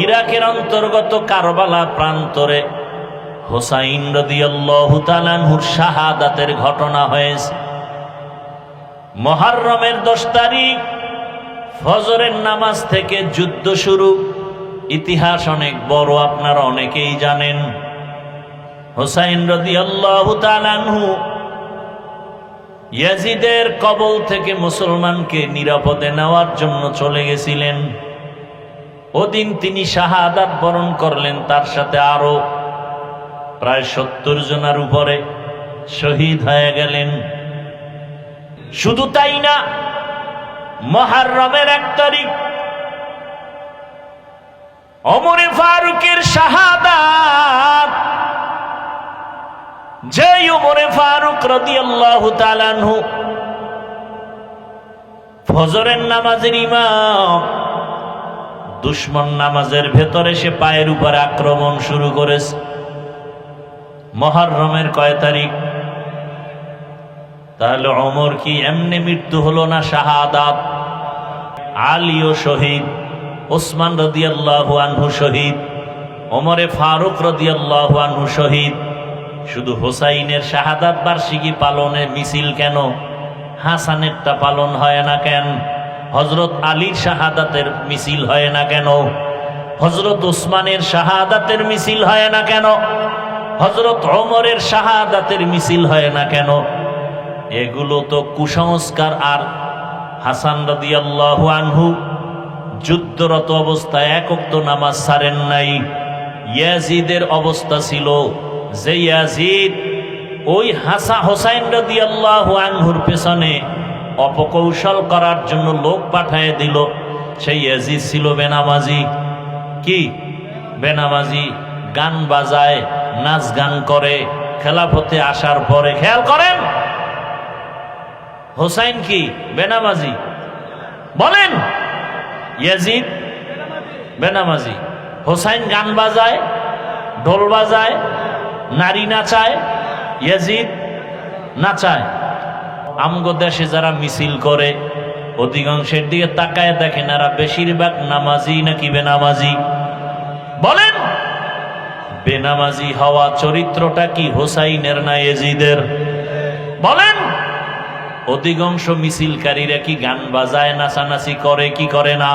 ইরাকের অন্তর্গত কারবালা প্রান্তরে হুসাইন রাদিয়াল্লাহু তাআলা আনহুর শাহাদাতের ঘটনা হয়েছে। মুহররমের 10 তারিখ ফজরের নামাজ থেকে যুদ্ধ শুরু। ইতিহাস অনেক বড়, আপনারা অনেকেই জানেন। হুসাইন রাদিয়াল্লাহু তাআলা আনহু ইয়াজিদের কবল থেকে মুসলমানকে নিরাপদে নেওয়ার জন্য চলে গেছিলেন। ওদিন তিনি শাহাদাত বরণ করলেন, তার সাথে আরো প্রায় 70 জনের উপরে শহীদ হয়ে গেলেন। শুধু তাই না, মুহররমের 1 তারিখ ওমরে ফারুকের শাহাদাত। যে ওমরে ফারুক রাদিয়াল্লাহু তাআলা আনহু ফজরের নামাজের ইমাম, দুশমন নামাজের ভেতরে সে পায়ের উপরে আক্রমণ শুরু করেছে। মুহররমের কয় তারিখ? তাহলে ওমর কি এমনি মৃত্যু হলো না শাহাদাত? আলীও শহীদ, ওসমান রাদিয়াল্লাহু আনহু শহীদ, ওমরে ফারুক রাদিয়াল্লাহু আনহু শহীদ। শুধু হুসাইনের শাহাদাত বার্ষিকী পালনে মিছিল কেন? হাসানেরটা পালন হয় না কেন? হযরত আলীর শাহাদাতের মিছিল হয় না কেন? হযরত ওসমানের শাহাদাতের মিছিল হয় না কেন? হযরত ওমরের শাহাদাতের মিছিল হয় না কেন? এগুলো তো কুসংস্কার। আর হাসান রাদিয়াল্লাহু আনহু যুদ্ধরত অবস্থায় 1 ওয়াক্ত নামাজ ছাড়েন নাই। ইয়াজিদের অবস্থা ছিল যে ইয়াজিদ ওই হুসাইন রাদিয়াল্লাহু আনহুর পেছনে অপকৌশল করার জন্য লোক পাঠিয়ে দিল। সেই ইয়াজিদ ছিল বেনামাজি। কি বেনামাজি? গান বাজায়, নাচ গান করে। খেলাফতে আসার পরে খেয়াল করেন, হুসাইন কি বেনামাজি? বলেন। ইয়াজিদ বেনামাজি, হুসাইন গান বাজায়, ঢোল বাজায়, নারী নাচায়, ইয়াজিদ নাচায়। আমগো দেশে যারা মিছিল করে অধিকাংশের দিকে তাকায় দেখেন, এরা বেশিরভাগ নামাজি নাকি বেনামাজি? বলেন। বেনামাজি হওয়া চরিত্রটা কি হুসাইনের না ইয়াজিদের? বলেন। অধিকাংশ মিছিলকারীরা কি গান বাজায়, নাচানাচি করে কি করে না?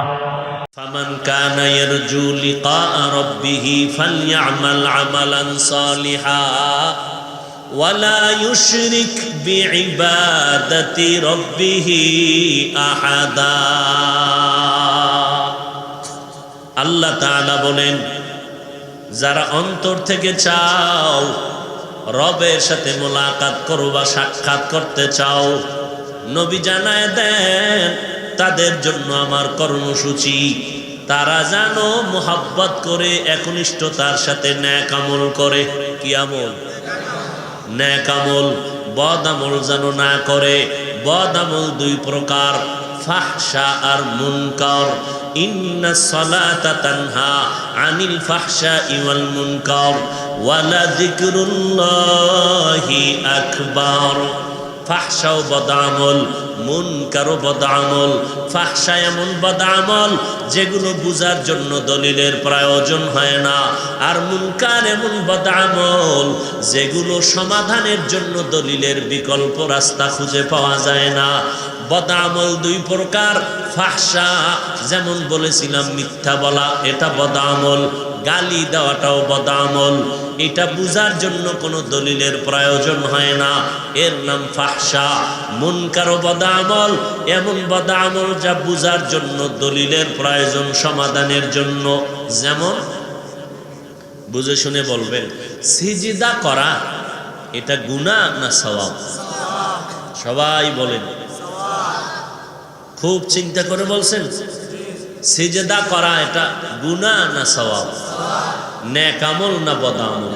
ফামান কানা ইয়ারজু লিকা রাব্বিহি ফালইআমাল আমালান সালিহা ওয়ালা ইউশরিক বিইবাদাতি রাব্বিহি আহাদা। আল্লাহ তাআলা বলেন, যারা অন্তর থেকে চাও রবের সাথে মোলাকাত করবা, সাক্ষাৎ করতে চাও, নবী জানায় দেন তাদের জন্য আমার কর্মসূচি। তারা জানো মোহাব্বত করে, একনিষ্ঠতার সাথে নেক আমল করে। কি আমল? নেক আমল। বদ আমল যেন না করে। বদ আমল 2 প্রকার, ফাহশা আর মুনকার। ইন্নাস সালাতা তানহা আনিল ফাহশাই ওয়াল মুনকার ওয়ালা যিকরুল্লাহি আকবার। ফাহশাও বদআমল, মুনকারও বদআমল। ফাহশা এমন বদআমল যেগুলো বুঝার জন্য দলিলের প্রয়োজন হয় না, আর মুনকার এমন বদআমল যেগুলো সমাধানের জন্য দলিলের বিকল্প রাস্তা খুঁজে পাওয়া যায় না। বদআমল 2 প্রকার। ফাহশা যেমন বলেছিলাম মিথ্যা বলা, এটা বদআমল। গালি দেওয়াটাও বদআমল। এটা বুঝার জন্য কোনো দলিলের প্রয়োজন হয় না, এর নাম ফাহশা। মুনকারও বদআমল, এমন বদআমল যা বুঝার জন্য দলিলের প্রয়োজন, সমাধানের জন্য। যেমন বুঝে শুনে বলবেন, সিজদা করা এটা গুনাহ না সওয়াব? সবাই বলেন। খুব চিন্তা করে বলছেন, সিজদা করা এটা গুনাহ না সওয়াব? নেক আমল না বদআমল?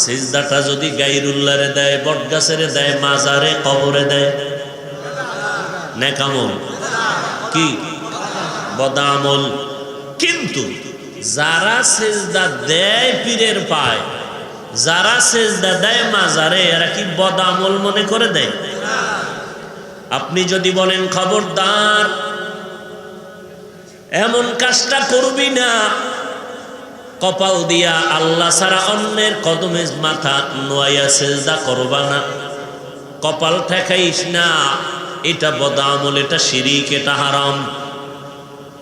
সিজদাটা যদি গায়রুল্লাহরে দেয়, বটগাছেরে দেয়, মাজারে, কবরে দেয়, নেক আমল কি? বদআমল। কিন্তু যারা সিজদা দেয় পীরের পায়, যারা সিজদা দেয় মাজারে, এরা কি বদআমল মনে করে দেয়? আপনি যদি বলেন খবরদার এমন কাজটা করবি না, কপাল দিয়া আল্লাহ ছাড়া অন্যের কদমে মাথা নোয়াইয়া সেজদা করবা না, কপাল ঠেকাইস না, এটা বদামল, এটা শিরিক, এটা হারাম।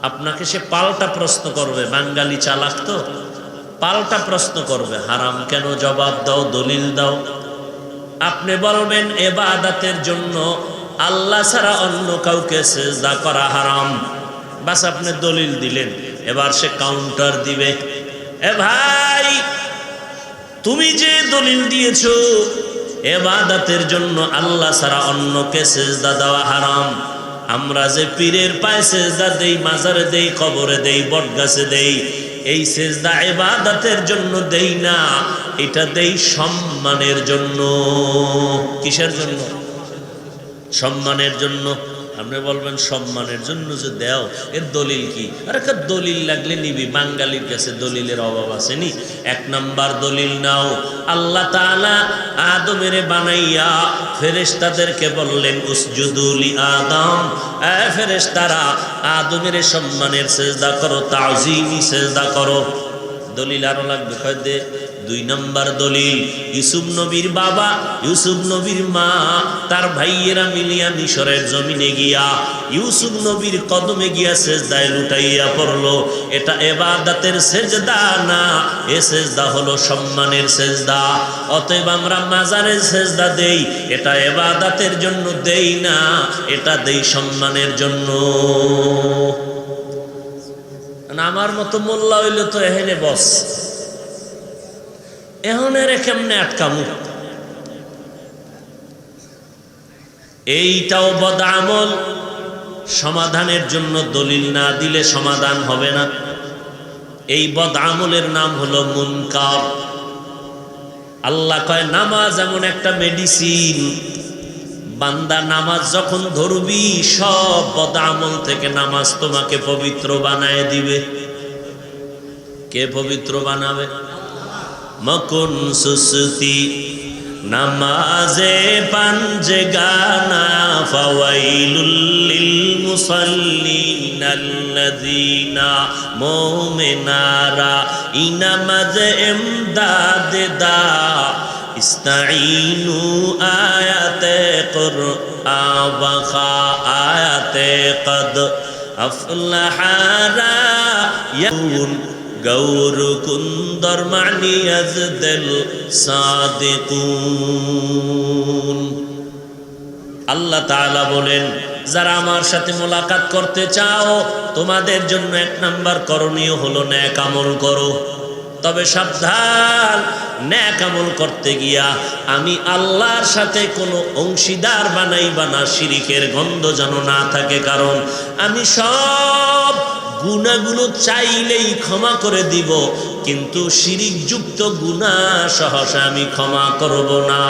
আপনাকে সে পাল্টা প্রশ্ন করবে, বাঙালি চালাক তো, পাল্টা প্রশ্ন করবে, হারাম কেন? জবাব দাও, দলিল দাও। আপনি বলবেন ইবাদতের জন্য আল্লাহ ছাড়া অন্য কাউকে সিজদা করা হারাম, বাস আপনি দলিল দিলেন। এবার সে কাউন্টার দিবে, এ ভাই তুমি যে দলিল দিয়েছো ইবাদতের জন্য আল্লাহ ছাড়া অন্যকে সিজদা দেওয়া হারাম, আমরা যে পীরের পায়ে সিজদা দেই, মাজারে দেই, কবরে দেই, বটগাছে দেই, এই সিজদা ইবাদতের জন্য দেই না, এটা দেই সম্মানের জন্য। কিসের জন্য? সম্মানের জন্য। আপনি বলবেন সম্মানের জন্য যে দেও, এর দলিল কি? আরে দলিল লাগলে নিবি, বাঙালির কাছে দলিলের অভাব আসেনি। এক নাম্বার দলিল নাও, আল্লাহ তাআলা আদমের বানাইয়া ফেরেশতাদেরকে বললেন উসজুদু লি আদম, এ ফেরেশতারা আদমের সম্মানের সিজদা করো, তাজিমি সিজদা করো। দলিল আরো লাগবে, কয় দে। দুই নম্বর দলিল, ইউসুফ নবীর বাবা, ইউসুফ নবীর মা, তার ভাইয়েরা মিলিয়া মিশরের জমিনে গিয়া ইউসুফ নবীর কদমে গিয়া সেজদায় লুটাইয়া পড়লো। এটা ইবাদতের সেজদা না, এ সেজদা হলো সম্মানের সেজদা। অতএব আমরা মাজারে সেজদা দেই, এটা ইবাদতের জন্য দেই না, এটা দেই সম্মানের জন্য। আমার মতো মোল্লা হইলে তো এখানে বস, এহনের কেমনে আটকামু? এইটাও বদআমল, সমাধানের জন্য দলিল না দিলে সমাধান হবে না। এই বদআমলের নাম হলো মুনকার। আল্লাহ কয় নামাজ এমন একটা মেডিসিন, বান্দা নামাজ যখন ধরবি সব বদআমল থেকে নামাজ তোমাকে পবিত্র বানায় দিবে। কে পবিত্র বানাবে? মকুন সুসতি নামাজে পাঞ্জে গানা ফাওয়াইলুল লিল মুসাল্লিন আল্লাযিনা মুমিনারা ইনামাজ ইমদাদ দা ইস্তাঈনু আয়াতে কুরআন ওয়া আয়াতে কদ আফলাহা রায়ুন গৌর কুন্দর মানিয়াজ দিল সাদিকুন। আল্লাহ তাআলা বলেন, যারা আমার সাথে মোলাকাত করতে চাও তোমাদের জন্য এক নাম্বার করণীয় হলো নেক আমল করো। তবে সাবধান, নেক আমল করতে গিয়া আমি আল্লাহর সাথে কোনো অংশীদার বানাইবা না, শিরিকের গন্ধ যেন না থাকে। কারণ আমি সব গুনাহগুলো চাইলেই ক্ষমা করে দিব, কিন্তু শিরিক যুক্ত গুনাহ সহসা আমি ক্ষমা করব না।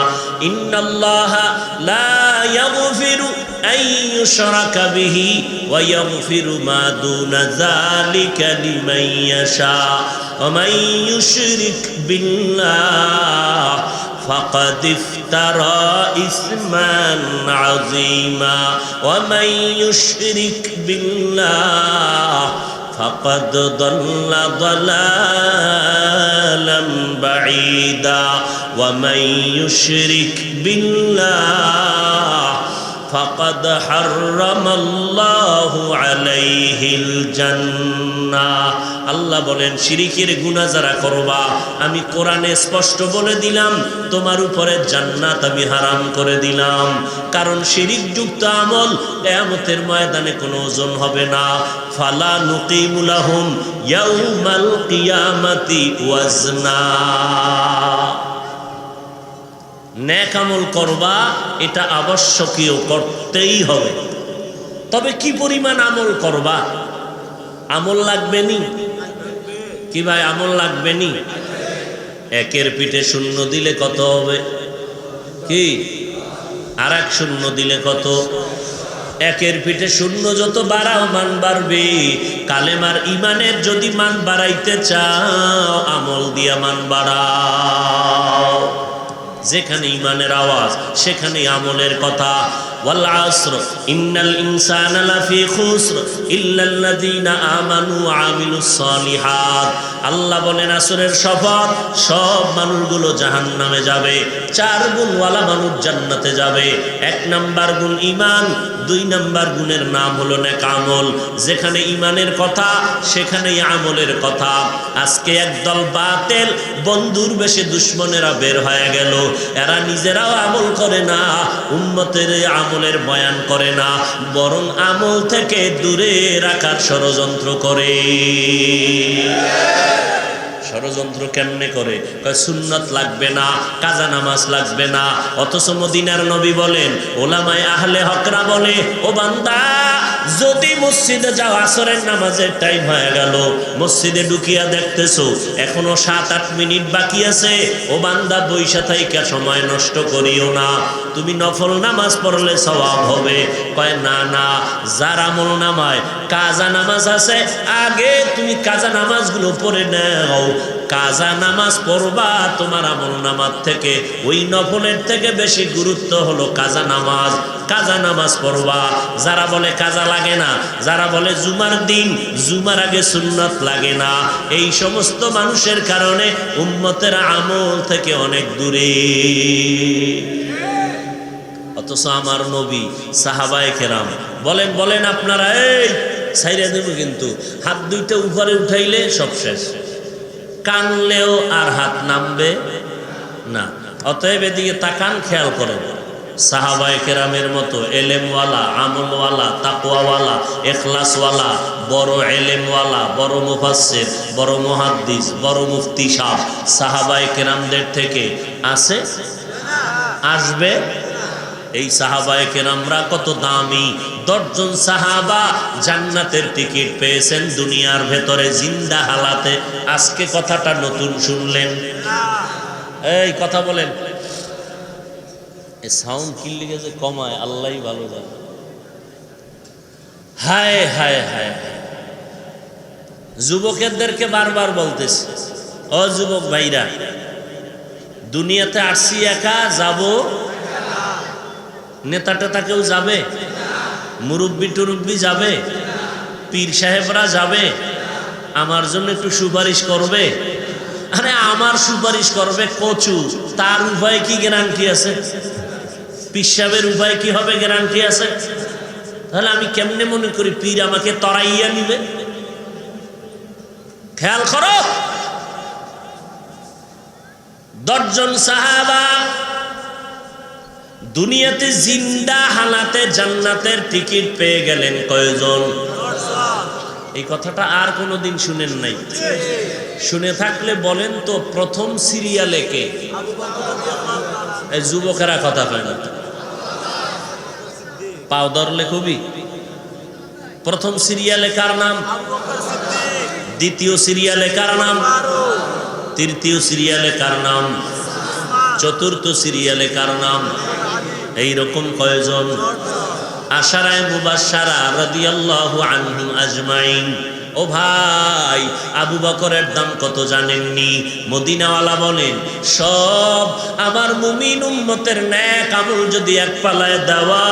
ইন্নাল্লাহা লা ইয়াগফিরু আন ইউশরাকা বিহি ওয়া ইয়াগফিরু মা দুনা যালিকা লিমান ইয়াশা ওয়া মান ইউশরিক বিল্লাহ ফাকাদ ইফতারা ইসমান আযীমা ওয়া মান ইউশরিক বিল্লাহ ফাকাদ দাল্লা দালালাম বাঈদা ওয়া মান ইউশরিক বিল্লাহ ফাকাদ হারামাল্লাহু আলাইহিল জান্নাহ। আল্লাহ বলেন, শিরিকের গুনাহ যারা করবা আমি কোরআনে স্পষ্ট বলে দিলাম তোমার উপরে জান্নাত আমি হারাম করে দিলাম। কারণ শিরিক যুক্ত আমল কিয়ামতের ময়দানে কোনো ওজন হবে না। ফালা নুকিমু লাহুম ইয়াউমাল কিয়ামাতি ওয়াজনা। নেক আমল করবা, এটা আবশ্যকীয়, করতেই হবে। তবে কি পরিমাণ আমল করবা? আমল লাগবে নি কি ভাই? আমল লাগবে নি? একের পিঠে শূন্য দিলে কত হবে? কি আর এক শূন্য দিলে কত? একের পিঠে শূন্য যত বাড়াও মান বাড়বে। কালেমার ইমানের যদি মান বাড়াইতে চাও আমল দিয়া মান বাড়াও। যেখানে ইমানের আওয়াজ সেখানে আমলের কথা। ওয়াল আসর ইন্নাল ইনসানা লাফি খুসর ইল্লাল্লাযীনা আমানু ওয়া আমিলুস সালিহাত। আল্লাহ বলেন আসরের শপথ, সব মানুষগুলো জাহান্নামে যাবে, 4 গুণওয়ালা মানুষ জান্নাতে যাবে। 1 নাম্বার গুণ ঈমান, 2 নাম্বার গুণের নাম হলো নেক আমল। যেখানে ঈমানের কথা সেখানেই আমলের কথা। আজকে একদল বাতিল বন্ধুর বেশে দুশমনেরা বের হয়ে গেল। এরা নিজেরাও আমল করে না, উম্মতের আমলের বয়ান করে না, বরং আমল থেকে দূরে রাখার ষড়যন্ত্র করে। ষড়যন্ত্র কেমনে করে? সুন্নত লাগবে না, কাজা নামাজ লাগবে না। অথচ মদিনার নবী বলেন, ওলামায়ে আহলে হকরা বলে, ও বান্দা যদি মসজিদে যাও, আসরের নামাজের টাইম হয়ে গেল, মসজিদে ঢুকিয়া দেখতেছো এখনো 7-8 মিনিট বাকি আছে, ও বান্দা বইসা থাইকা সময় নষ্ট করিও না, তুমি নফল নামাজ পড়লে সওয়াব হবে। কয় না না, যার আমল নামায় কাজা নামাজ আছে, আগে তুমি কাজা নামাজগুলো পড়ে নাও। কাজা নামাজ পড়বা, তোমার আমল নামাজ থেকে ওই নফলের থেকে বেশি গুরুত্ব হলো কাজা নামাজ। কাজা নামাজ পড়বা। যারা বলে কাজা লাগে না, যারা বলে জুমার দিন জুমার আগে সুন্নাত লাগে না, এই সমস্ত মানুষের কারণে উম্মতের আমল থেকে অনেক দূরে। অথচ আমার নবী, সাহাবায়ে কেরাম বলেন বলেন আপনারা, এই ছাইরা দেব কিন্তু, হাত দুইটা উপরে উঠাইলে সব শেষ, কানলেও আর হাত নামবে না। অতএব এদিকে তাকান, খেয়াল করেন। সাহাবায়ে কেরামের মতো এলেমওয়ালা, আমলওয়ালা, তাকওয়াওয়ালা, ইখলাসওয়ালা, বড় এলেমওয়ালা, বড় মুফাসসির, বড় মুহাদ্দিস, বড় মুফতি সাহেব সাহাবায়ে কেরামদের থেকে আছে, আসবে। এই সাহাবায়ে কেরামরা কত দামি। 10 জন সাহাবা জান্নাতের টিকিট পেয়েছেন দুনিয়ার ভেতরে জিন্দা হালাতে। আজকে কথাটা নতুন শুনলেন? এই কথা বলেন, এই সাউন্ড কি লিগে যে কমায় আল্লাহই ভালো জানে। হায় হায় হায়, যুবকদেরকে বারবার বলতেছি, ও যুবক ভাইরা, দুনিয়াতে আসছি একা, যাব নেতা টেতা কেউ যাবে? মুরব্বি টুরব্বি যাবে? পীর সাহেবরা যাবে? আমার জন্য একটু সুপারিশ করবে? আরে আমার সুপারিশ করবে কচু, তার উপায় কি গ্যারান্টি আছে? পীর সাহেবের উপায় কি হবে গ্যারান্টি আছে? তাহলে আমি কেমনে মনে করি পীর আমাকে তরাইয়া নিবে? খেয়াল করো, 10 জন সাহাবা দুনিয়াতে জিন্দা হালাতে জান্নাতের টিকিট পেয়ে গেলেন। কয়জন? এই কথাটা আর কোনোদিন শুনেন নাই? শুনে থাকলে বলেন তো, প্রথম সিরিয়ালে কে? এই যুবকেরা কথা কয় না, পাও ধরলে খুবই। প্রথম সিরিয়ালে কার নাম? দ্বিতীয় সিরিয়ালে কার নাম? তৃতীয় সিরিয়ালে কার নাম? চতুর্থ সিরিয়ালে কার নাম? এইরকম কয়জন? আশারায়ে মুবাশশারা রাদিয়াল্লাহু আনহুম আজমাইন। ও ভাই, আবু বকরের দাম কত জানেননি? মদিনাওয়ালা বলেন, সব আমার মুমিন উম্মতের নেক আমল যদি এক পাল্লায় দেওয়া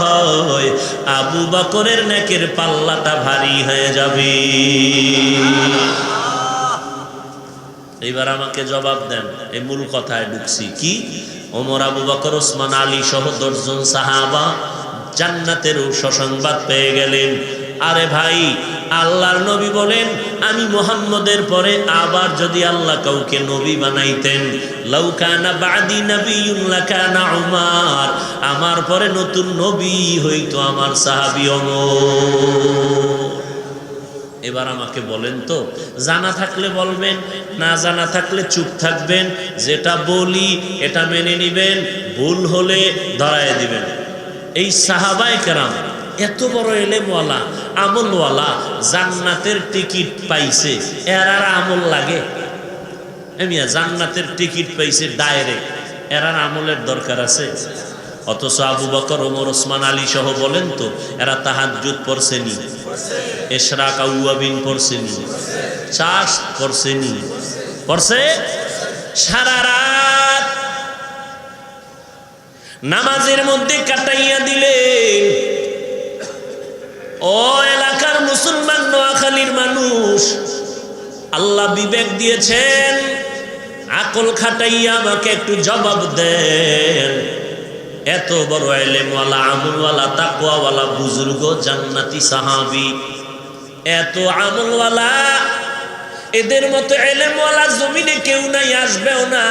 হয়, আবু বকরের নেকের পাল্লাটা ভারী হয়ে যাবে। এবার আমাকে জবাব দেন, এই মূল কথায় ঢুকছি। কি? ওমর, আবু বকর, ওসমান, আলী সহ 10 জন সাহাবা জান্নাতের সুসংবাদ পেয়ে গেলেন। আরে ভাই, আল্লাহর নবী বলেন, আমি মুহাম্মদের পরে আবার যদি আল্লাহ কাউকে নবী বানাইতেন, লাউ কানা বাদি নবিয়্যুন লাকানা উমর, আমার পরে নতুন নবী হইতো আমার সাহাবী ওমর। এবার আমাকে বলেন তো, জানা থাকলে বলবেন, না জানা থাকলে চুপ থাকবেন। যেটা বলি এটা মেনে নিবেন, ভুল হলে ধরায় দিবেন। এই সাহাবায়ে কেরাম এত বড় এলেমওয়ালা, আমলওয়ালা, জান্নাতের টিকিট পাইছে, এর আর আমল লাগে? এমিয়া জান্নাতের টিকিট পাইছে ডাইরেক্ট, এর আর আমলের দরকার আছে? অথচ আবু বকর, ওমর, ওসমান, আলী সহ বলেন তো, এরা তাহাজ্জুদ পড়ছেনি, ইশরাক আউয়াবিন পড়ছেনি, চাষ পড়ছেনি, পড়ছে। সারা রাত নামাজের মধ্যে কাটাইয়া দিলেন। ও এলাকার মুসলমান, নোয়াখালীর মানুষ, আল্লাহ বিবেক দিয়েছেন, আকল খাটাইয়া আমাকে একটু জবাব দেন। এত বড় ইলমওয়ালা, আমলওয়ালা, তাকওয়াওয়ালা বুজুর্গ, জান্নাতি সাহাবী, এত আমলওয়ালা, এদের মতো ইলমওয়ালা জমিনে কেউ নাই, আসবেও না।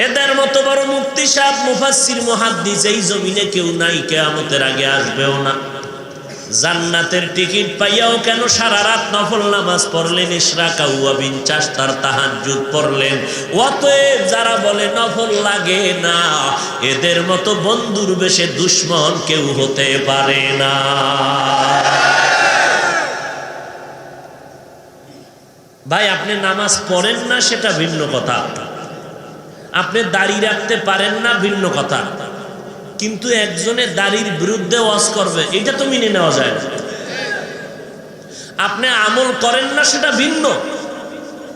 এদের মতো বড় মুফতি সাহেব, মুফাসসির, মুহাদ্দিস এই জমিনে কেউ নাই, কিয়ামতের আগে আসবেও না। জান্নাতের টিকিট পাইয়াও কেন সারা রাত নফল নামাজ পড়লেন, ইশরাক, আউয়াবিন, চারটার তাহাজ্জুদ পড়লেন। অতএব যারা বলে নফল লাগে না, এদের মতো বন্ধুর বেশে দুশমন কেউ হতে পারে না। ভাই, আপনি নামাজ পড়েন না সেটা ভিন্ন কথা, আপনি দাড়ি রাখতে পারেন না ভিন্ন কথা, কিন্তু একজনের দাড়ির বিরুদ্ধে ওয়াজ করবে, এটা তো মেনে নেওয়া যায় না। আপনি আমল করেন না সেটা ভিন্ন,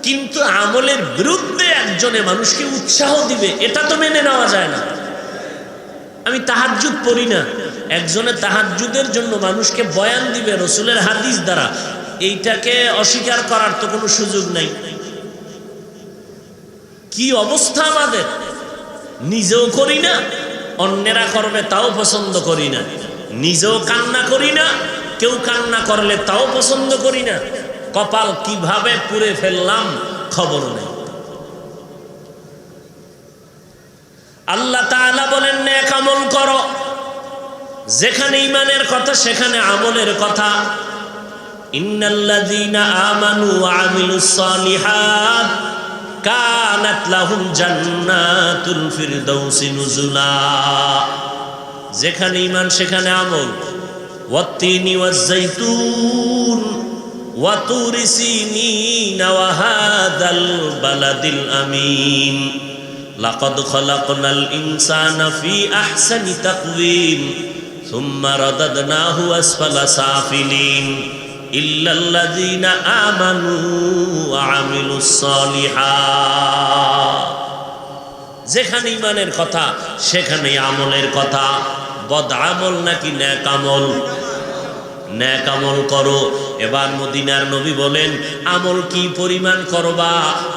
কিন্তু আমলের বিরুদ্ধে একজনে মানুষকে উৎসাহ দিবে, এটা তো মেনে নেওয়া যায় না। আমি তাহাজ্জুদ পড়ি না, একজনে তাহাজ্জুদের জন্য মানুষকে বয়ান দিবে রাসূলের হাদিস দ্বারা, এইটাকে অস্বীকার করার তো কোনো সুযোগ নাই। কি অবস্থা আমাদের! নিজেও করি না, অন্যেরা করবে তাও পছন্দ করি না, নিজেও কান্না করি না, কেউ কান্না করলে তাও পছন্দ করি না। কপাল কিভাবে পুড়ে ফেললাম খবর নেই। আল্লাহ তাআলা বলেন, নেক আমল করো। যেখানে ঈমানের কথা সেখানে আমলের কথা। ইন্নাল্লাযীনা আমানু ওয়া আমিলুস সালিহাত কানাত লাহুম জান্নাতুল ফিরদাউসি নুজুলা। যেখানে ঈমান সেখানে আমল। ওয়াত্তিনি ওয়াজ-যাইতুন ওয়া তুরি সিনিন ওয়া হাযাল বালাদিল আমিন লাকাদ খালাকনাল ইনসানা ফি আহসানি তাকওয়িম সুম্মা রাদাদনাহু আসফালা সাফিলিন ইল্লাল্লাযীনা আমানু ওয়া আমিলুস সালিহাত। যেখানে ঈমানের কথা সেখানে আমলের কথা। বদ আমল নাকি নেক আমল? নেক আমল করো। এবার মদিনার নবী বলেন, আমল কি পরিমাণ করবা?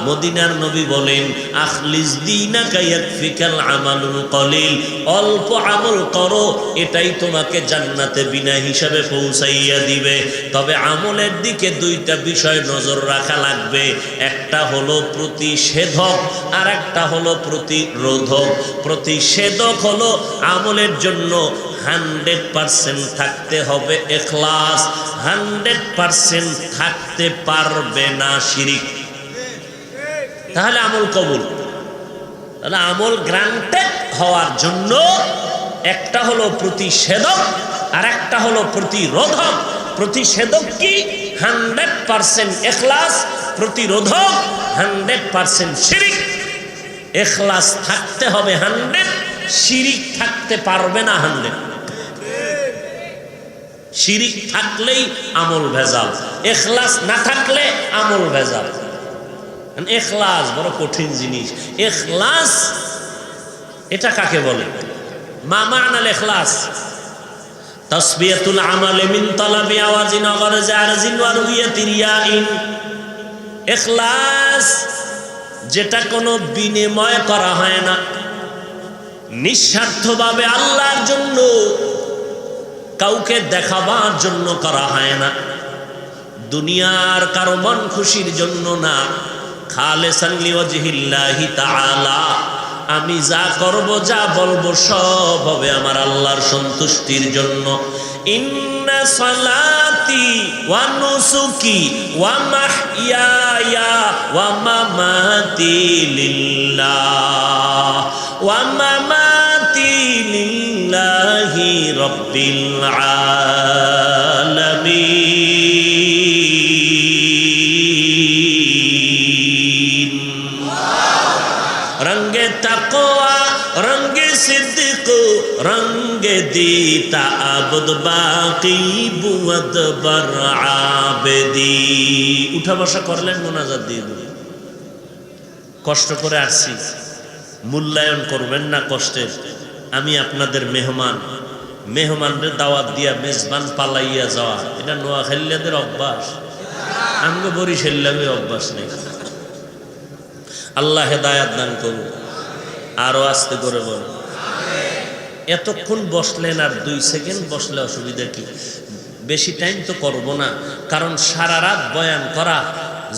মদিনার নবী বলেন, আখলিস দীনাকা ইয়াকফিকাল আমালুল কলিল। অল্প আমল করো, এটাই তোমাকে জান্নাতে বিনা হিসাবে পৌঁছাইয়া দিবে। তবে আমলের দিকে দুইটা বিষয় নজর রাখা লাগবে। একটা হলো প্রতিষেধক, আর একটা হলো প্রতিরোধক। প্রতিষেধক হলো আমলের জন্য 100% থাকতে হবে ইখলাস, 100% থাকতে পারবে না শিরিক, তাহলে আমল কবুল। তাহলে আমল গ্রান্টেড হওয়ার জন্য একটা হলো প্রতিষেধক আর একটা হলো প্রতিরোধক। প্রতিষেধক কি? 100% ইখলাস। প্রতিরোধক 100% শিরিক। ইখলাস থাকতে হবে 100, শিরিক থাকতে পারবে না 100। শিরিক থাকলেই আমল ভেজাল, ইখলাস না থাকলে আমল ভেজাল। ইখলাস বড় কঠিন জিনিস। ইখলাস এটা কাকে বলে? মা মা'নাল ইখলাস? তাসবিয়াতুল আমালি মিন তালাবি আওয়াজিন ওয়া গরজি আরজিন ওয়া রুয়াতি রিয়াইন। ইখলাস যেটা কোনো বিনিময় করা হয় না, নিঃস্বার্থভাবে আল্লাহর জন্য, কাউকে দেখাবার জন্য করা হয় না, দুনিয়ার কারো মন খুশির জন্য না, খালিসান লিওয়াজহিল্লাহি তাআলা। আমি যা করব, যা বলবো সব হবে আমার আল্লাহর সন্তুষ্টির জন্য। ইন্না সালাতি ওয়া নুসুকি ওয়া মাহইয়ায়া ওয়া মামাতি লিল্লাহ ওয়া মামাতি লিল্লাহি রাব্বিল আলামিন। রঙ্গে তাকওয়া, রঙ্গে সিদ্দিক, রঙ্গে দিতা আবদ বাকি বুয়াদ বার আবেদি। উঠা বসা করলেন, মোনাজাত দিয়ে দিলেন। কষ্ট করে আসছি, মূল্যায়ন করবেন না কষ্টের। আমি আপনাদের মেহমান, মেহমানদের দাওয়াত দিয়া মেজবান পালাইয়া যাওয়া, এটা নোয়াখালীদের অভ্যাস, আমগো বরিশালের অভ্যাস নেই। আল্লাহ হেদায়াত দান করুন। আরো আস্তে করে বল। এতক্ষণ বসলেন, আর 2 সেকেন্ড বসলে অসুবিধা কি? বেশি টাইম তো করব না, কারণ সারা রাত বয়ান করা,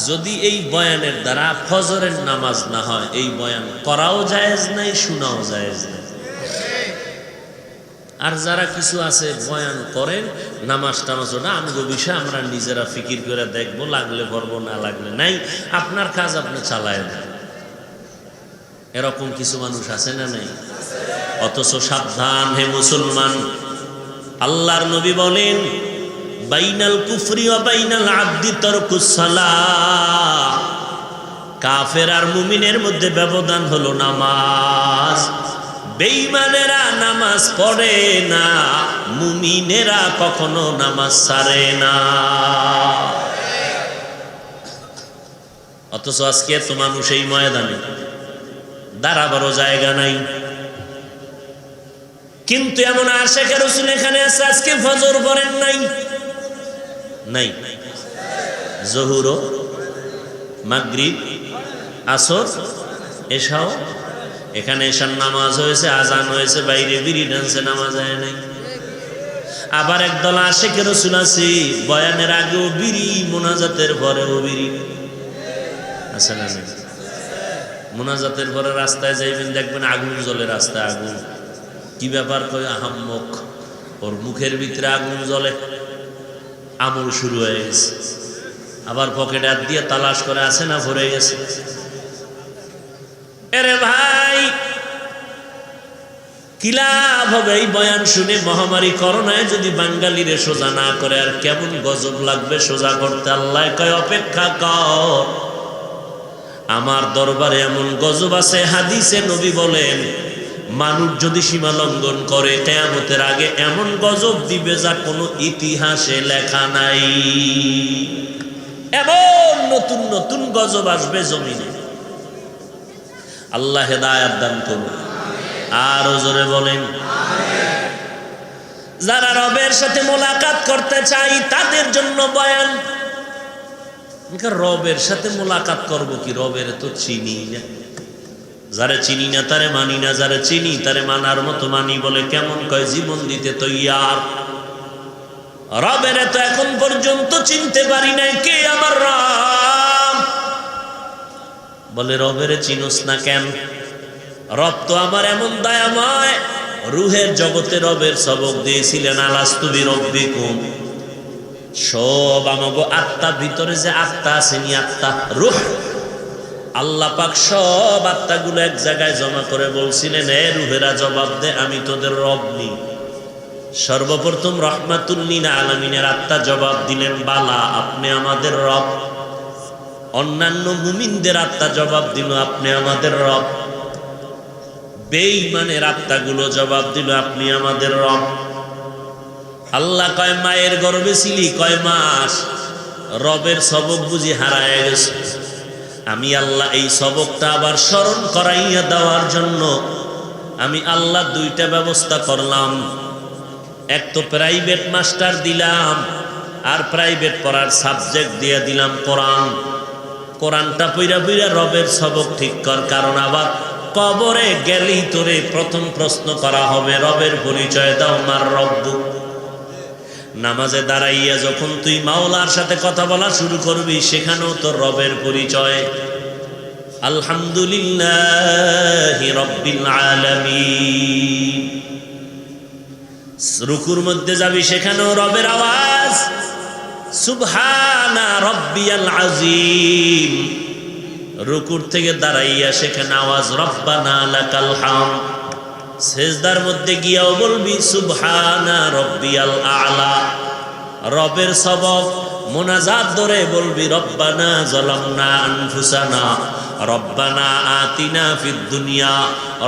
যদি এই বয়ানের দ্বারা ফজরের নামাজ না হয়, এই বয়ান করাও জায়েজ নাই, শোনাও জায়েজ নাই। আর যারা কিছু আছে বয়ান করেন, নামাজ টামাজ ওটা আমগো বিষয়, আমরা নিজেরা ফিকির করে দেখবো, লাগলে পড়বো, না লাগলে নাই, আপনার কাজ আপনি চালায় দেন। এরকম কিছু মানুষ আছে না নাই? অথচ সাবধান হে মুসলমান, আল্লাহর নবী বলেন বাইনাল কুফরি ওয়া বাইনাল আবদি তারকুস সালাহ, কাফের আর মুমিনের মধ্যে ব্যবধান হলো নামাজ। বেঈমানেরা নামাজ পড়ে না, মুমিনেরা কখনো নামাজ ছাড়ে না। অথচ আজকে এত মানুষ এই ময়দানে, দাঁড়াবারও জায়গা নাই। কিন্তু এমন আশিকে রাসূল এখানে আছে, আজকে ফজর পড়েন নাই, নাই জোহর, মাগরিব, আসর, এশাও, এখানে এশার নামাজ হয়েছে, আজান হয়েছে, বাইরে বিড়ি ডান্সে নামাজ হয় নাই। আবার একদল আশিকে রাসূল আছে, বয়ানের আগেও বিড়ি, মোনাজাতের পরেও বিড়ি। আছে না? মোনাজাতের পরে রাস্তায় যাইবেন, দেখবেন আগুন জ্বলে, রাস্তায় আগুন। কি ব্যাপার? কই আহাম্মক, ওর মুখের ভিতরে আগুন জ্বলে, আমল শুরু হয়ে গেছে। আবার পকেটে হাত দিয়ে তালাশ করে, আছে না ভরে গেছে। এরে ভাই, কি লাভ হবে এই বয়ান শুনে? মহামারী করোনায় যদি বাঙালিরে সোজা না করে, আর কেমন গজব লাগবে সোজা করতে। আল্লাহ কয় অপেক্ষা কর, আমার দরবারে এমন গজব আছে। হাদিসে নবী বলেন, মানুষ যদি সীমা লঙ্ঘন করে, কিয়ামতের আগে এমন গজব দিবে যা কোনো ইতিহাসে লেখা নাই। এমন নতুন নতুন গজব আসবে জমিনে। আল্লাহ হেদায়াত দান করুন। আর জোরে বলেন। যারা রবের সাথে মোলাকাত করতে চাই, তাদের জন্য বয়ান। রবের সাথে মোলাকাত করব কি? রবের তো চিনি না। যারে চিনি না তারে মানি না, যারে চিনি তারে মানার মতো মানি। বলে কেমন? কয় জীবন দিতে তৈয়ার। রবের তো এখন পর্যন্ত চিনতে পারি নাই, কে আমার রব? বলে রবের চিনোস না কেন? রব তো আমার এমন দয়াময়, রুহের জগতে রবের সবক দিয়েছিলেন, আলাস্তু বিরব্বিকুম। সব আমাগো আত্মার ভিতরে যে আত্মা আসেনি, আত্মা রূহ, আল্লাহ পাক সব আত্মাগুলো এক জায়গায় জমা করে বলছিলেন, এ রুহেরা জবাব দে, আমি তোদের রব নি। সর্বপ্রথম রহমাতুল লিল আলামিনের আত্মা জবাব দিলেন, বালা, আপনি আমাদের রব। অন্যান্য মুমিনদের আত্মা জবাব দিল, আপনি আমাদের রব। বেঈমানের আত্মাগুলো জবাব দিল, আপনি আমাদের রব। আল্লাহ কয়, মায়ের গর্ভে ছিলি কয় মাস? রবের সবক বুঝি হারায় গেছে। আমি আল্লাহ এই সবকটা আবার স্মরণ করাইয়া দেওয়ার জন্য আমি আল্লাহ 2টা ব্যবস্থা করলাম। এক তো প্রাইভেট মাস্টার দিলাম, আর প্রাইভেট পড়ার সাবজেক্ট দিয়ে দিলাম কোরআন। কোরআনটা পইরা পইরা রবের সবক ঠিক কর, কারণ আবার কবরে গেলেই তোরে প্রথম প্রশ্ন করা হবে, রবের পরিচয় দাও, মার রব্বু। নামাজে দাঁড়াইয়া যখন তুই মাওলার সাথে কথা বলা শুরু করবি, সেখানেও তোর রবের পরিচয়। আলহামদুলিল্লাহি রাব্বিল আলামিন। রুকুর মধ্যে যাবি, সেখানেও রবের আওয়াজ, সুবহানা রাব্বিয়াল আযীম। রুকুর থেকে দাঁড়াইয়া সেখানে আওয়াজ, রব্বানা লাকাল হামদ। সেজদার মধ্যে গিয়াও বলবি, সুবহানা রাব্বিয়াল আ'লা। রবের সবক মোনাজাত ধরে বলবি, রব্বানা যালামনা আনফুসানা, রব্বানা আতিনা ফিদ দুনিয়া,